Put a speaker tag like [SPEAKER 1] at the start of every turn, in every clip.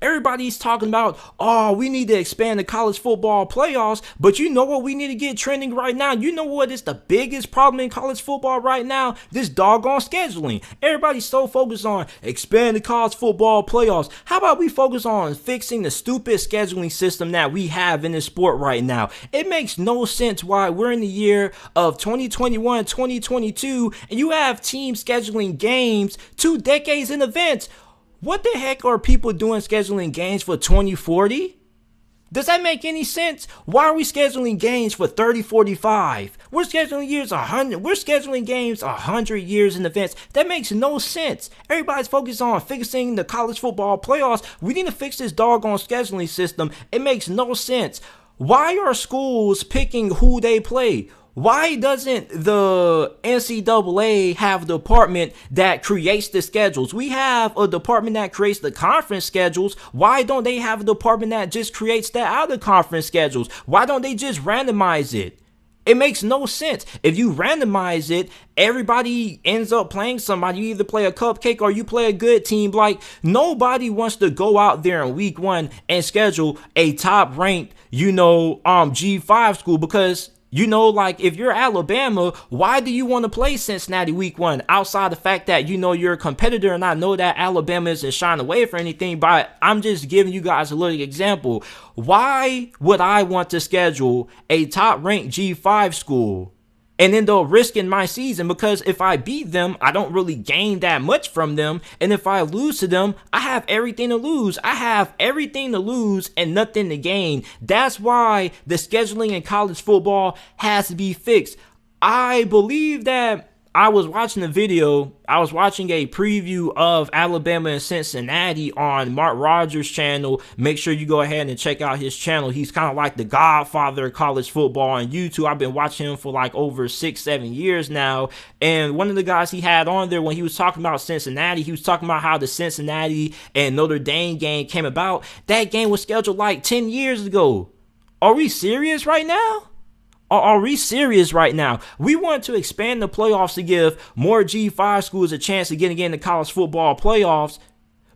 [SPEAKER 1] Everybody's talking about, oh, we need to expand the college football playoffs, but you know what we need to get trending right now? You know what is the biggest problem in college football right now? This doggone scheduling. Everybody's so focused on expand the college football playoffs. How about we focus on fixing the stupid scheduling system that we have in this sport right now? It makes no sense why we're in the year of 2021, 2022, and you have teams scheduling games 2 decades in advance. What the heck are people doing scheduling games for 2040? Does that make any sense? Why are we scheduling games for 3045? We're scheduling years 100. We're scheduling games 100 years in advance. That makes no sense. Everybody's focused on fixing the college football playoffs. We need to fix this doggone scheduling system. It makes no sense. Why are schools picking who they play? Why doesn't the NCAA have a department that creates the schedules? We have a department that creates the conference schedules. Why don't they have a department that just creates the out-of-conference schedules? Why don't they just randomize it? It makes no sense. If you randomize it, everybody ends up playing somebody. You either play a cupcake or you play a good team. Like, nobody wants to go out there in week 1 and schedule a top-ranked, G5 school because like if you're Alabama, why do you want to play Cincinnati week 1 outside the fact that you're a competitor? And I know that Alabama isn't shying away for anything, but I'm just giving you guys a little example. Why would I want to schedule a top ranked G5 school and end up risking my season? Because if I beat them, I don't really gain that much from them. And if I lose to them, I have everything to lose. I have everything to lose and nothing to gain. That's why the scheduling in college football has to be fixed. I believe that I was watching a video. I was watching a preview of Alabama and Cincinnati on Mark Rogers' channel. Make sure you go ahead and check out his channel. He's kind of like the godfather of college football on YouTube. I've been watching him for like over 6-7 years now. And one of the guys he had on there when he was talking about Cincinnati, he was talking about how the Cincinnati and Notre Dame game came about. That game was scheduled like 10 years ago. Are we serious right now? Are we serious right now? We want to expand the playoffs to give more G5 schools a chance of getting into college football playoffs.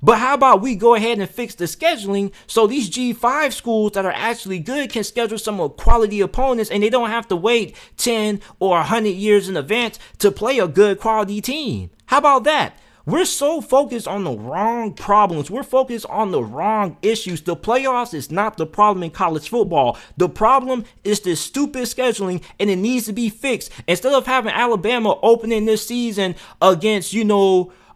[SPEAKER 1] But how about we go ahead and fix the scheduling so these G5 schools that are actually good can schedule some quality opponents and they don't have to wait 10 or 100 years in advance to play a good quality team? How about that? We're so focused on the wrong problems. We're focused on the wrong issues. The playoffs is not the problem in college football. The problem is this stupid scheduling, and it needs to be fixed. Instead of having Alabama opening this season against,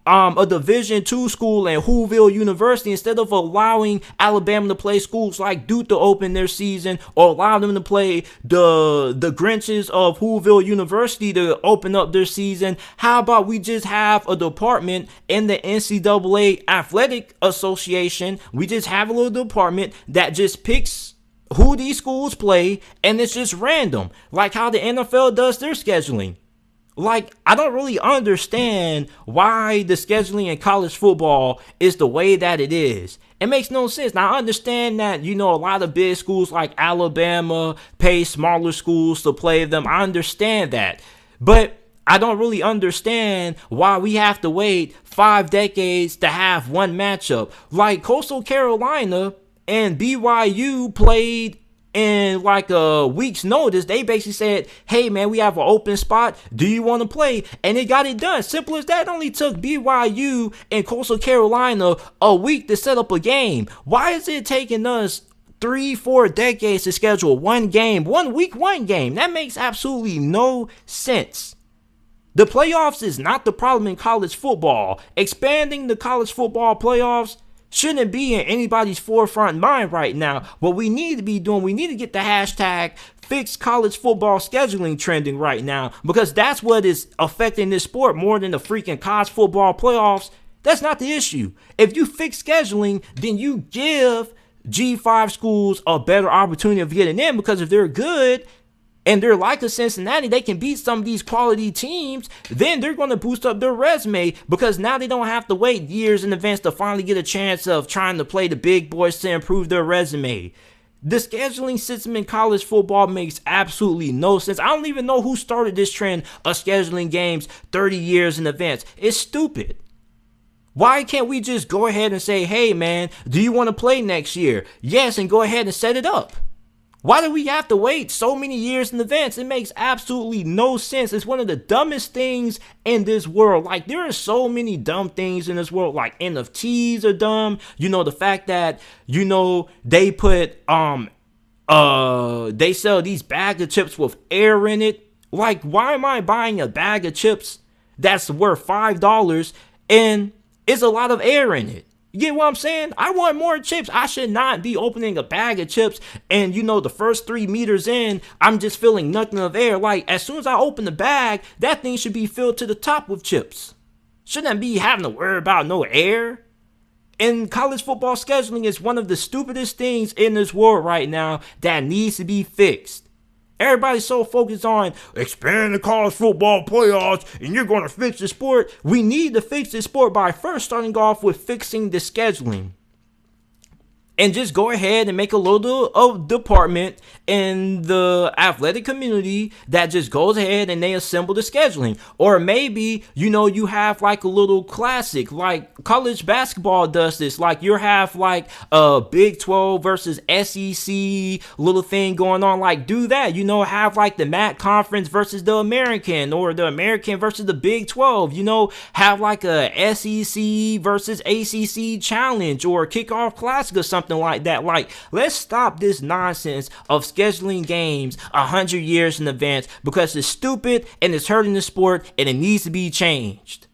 [SPEAKER 1] a Division II school and Whoville University, instead of allowing Alabama to play schools like Duke to open their season, or allow them to play the Grinches of Whoville University to open up their season, how about we just have a department in the NCAA Athletic Association? We just have a little department that just picks who these schools play, and it's just random, like how the NFL does their scheduling. Like, I don't really understand why the scheduling in college football is the way that it is. It makes no sense. Now, I understand that, a lot of big schools like Alabama pay smaller schools to play them. I understand that. But I don't really understand why we have to wait 5 decades to have one matchup. Like, Coastal Carolina and BYU played in like a week's notice. They basically said, hey man, we have an open spot, do you want to play? And they got it done. Simple as that. It only took BYU and Coastal Carolina a week to set up a game. Why is it taking us 3-4 decades to schedule one game, 1 week, one game? That makes absolutely no sense. The playoffs is not the problem in college football. Expanding the college football playoffs shouldn't be in anybody's forefront mind right now. What we need to be doing, we need to get the hashtag fix college football scheduling trending right now, because that's what is affecting this sport more than the freaking college football playoffs. That's not the issue. If you fix scheduling, then you give G5 schools a better opportunity of getting in, because if they're good and they're like a Cincinnati, they can beat some of these quality teams, then they're going to boost up their resume, because now they don't have to wait years in advance to finally get a chance of trying to play the big boys to improve their resume. The scheduling system in college football makes absolutely no sense. I don't even know who started this trend of scheduling games 30 years in advance. It's stupid. Why can't we just go ahead and say, hey man, do you want to play next year? Yes, and go ahead and set it up. Why do we have to wait so many years in advance? It makes absolutely no sense. It's one of the dumbest things in this world. Like, there are so many dumb things in this world. Like, NFTs are dumb. You know, the fact that, you know, they put, they sell these bag of chips with air in it. Like, why am I buying a bag of chips that's worth $5 and it's a lot of air in it? You get what I'm saying? I want more chips. I should not be opening a bag of chips and, you know, the first 3 meters in, I'm just feeling nothing of air. Like, as soon as I open the bag, that thing should be filled to the top with chips. Shouldn't I be having to worry about no air? And college football scheduling is one of the stupidest things in this world right now that needs to be fixed. Everybody's so focused on expand the college football playoffs and you're going to fix the sport. We need to fix the sport by first starting off with fixing the scheduling. And just go ahead and make a little department in the athletic community that just goes ahead and they assemble the scheduling. Or maybe, you know, you have like a little classic, like college basketball does this. Like, you have like a Big 12 versus SEC little thing going on. Like, do that, you know, have like the MAC conference versus the American, or the American versus the Big 12, you know, have like a SEC versus ACC challenge or kickoff classic or something like that. Like, let's stop this nonsense of scheduling games 100 years in advance, because it's stupid and it's hurting the sport and it needs to be changed.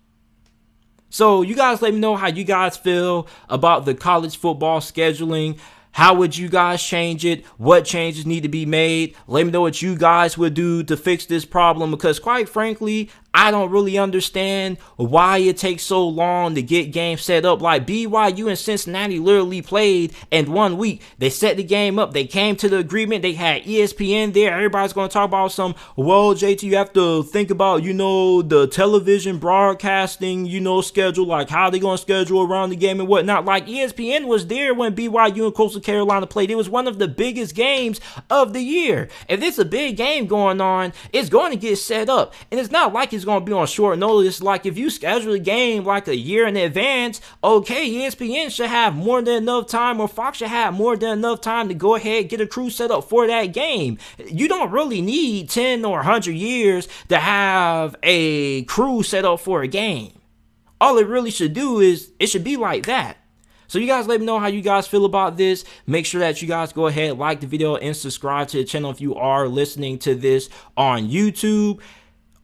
[SPEAKER 1] So you guys let me know how you guys feel about the college football scheduling. How would you guys change it? What changes need to be made? Let me know what you guys would do to fix this problem, because quite frankly, I don't really understand why it takes so long to get games set up. Like, BYU and Cincinnati literally played in 1 week. They set the game up. They came to the agreement. They had ESPN there. Everybody's going to talk about some, well, JT, you have to think about, you know, the television broadcasting, you know, schedule, like how they going to schedule around the game and whatnot. Like, ESPN was there when BYU and Coastal Carolina played. It was one of the biggest games of the year. If it's a big game going on, it's going to get set up. And it's not like it's going to be on short notice. Like, if you schedule a game like a year in advance, okay, ESPN should have more than enough time, or Fox should have more than enough time to go ahead and get a crew set up for that game. You don't really need 10 or 100 years to have a crew set up for a game. All it really should do is, it should be like that. So you guys let me know how you guys feel about this. Make sure that you guys go ahead, like the video, and subscribe to the channel if you are listening to this on YouTube.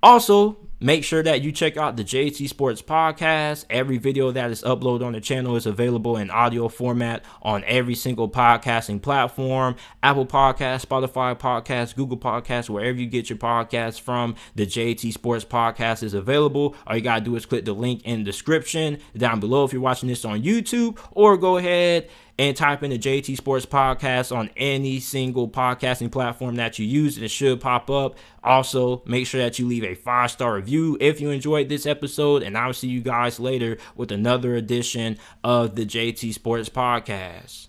[SPEAKER 1] Also, make sure that you check out the JT Sports Podcast. Every video that is uploaded on the channel is available in audio format on every single podcasting platform. Apple Podcasts, Spotify Podcasts, Google Podcasts, wherever you get your podcasts from, the JT Sports Podcast is available. All you got to do is click the link in the description down below if you're watching this on YouTube, or go ahead and type in the JT Sports Podcast on any single podcasting platform that you use, and it should pop up. Also, make sure that you leave a 5-star review if you enjoyed this episode, and I'll see you guys later with another edition of the JT Sports Podcast.